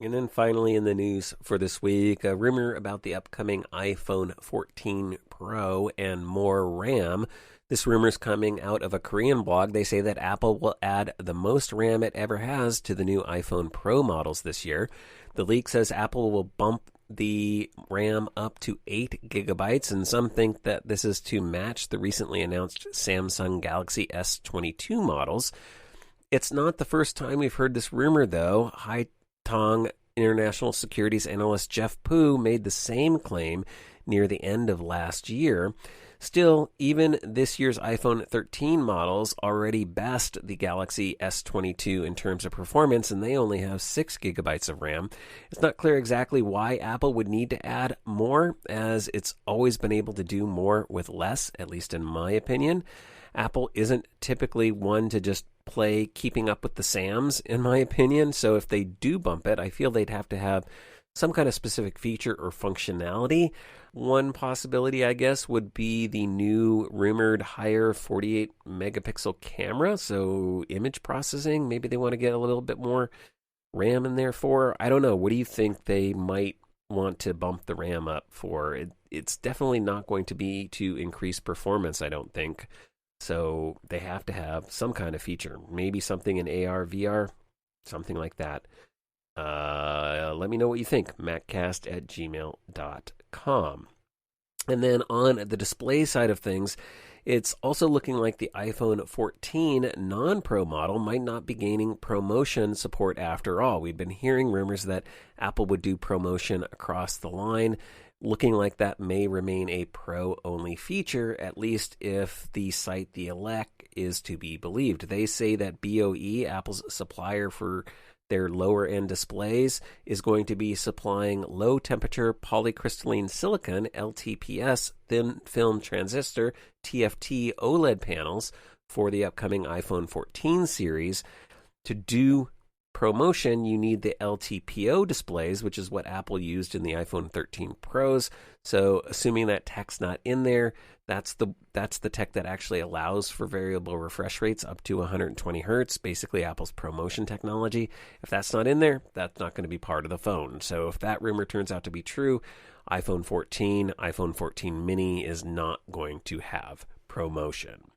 And then finally in the news for this week, a rumor about the upcoming iPhone 14 Pro and more RAM. This rumor is coming out of a Korean blog. They say that Apple will add the most RAM it ever has to the new iPhone Pro models this year. The leak says Apple will bump the RAM up to 8 gigabytes, and some think that this is to match the recently announced Samsung Galaxy S22 models. It's not the first time we've heard this rumor, though. Tong International Securities Analyst Jeff Pu made the same claim near the end of last year. Still, even this year's iPhone 13 models already best the Galaxy S22 in terms of performance, and they only have 6 gigabytes of RAM. It's not clear exactly why Apple would need to add more, as it's always been able to do more with less, at least in my opinion. Apple isn't typically one to just play keeping up with the Sams, in my opinion. So if they do bump it, I feel they'd have to have some kind of specific feature or functionality. One possibility, I guess, would be the new rumored higher 48 megapixel camera. So image processing, maybe they want to get a little bit more RAM in there for. I don't know. What do you think they might want to bump the RAM up for? It's definitely not going to be to increase performance, I don't think. So they have to have some kind of feature, maybe something in AR, VR, something like that. Let me know what you think, maccast@gmail.com. And then on the display side of things, it's also looking like the iPhone 14 non-Pro model might not be gaining ProMotion support after all. We've been hearing rumors that Apple would do ProMotion across the line. Looking like that may remain a Pro-only feature, at least if the site The Elect is to be believed. They say that BOE, Apple's supplier for their lower-end displays, is going to be supplying low-temperature polycrystalline silicon, LTPS, thin-film transistor, TFT OLED panels for the upcoming iPhone 14 series. To do ProMotion, you need the LTPO displays, which is what Apple used in the iPhone 13 Pros. So assuming that tech's not in there, that's the tech that actually allows for variable refresh rates up to 120 hertz, basically Apple's ProMotion technology. If that's not in there, that's not going to be part of the phone. So if that rumor turns out to be true, iPhone 14 mini is not going to have ProMotion.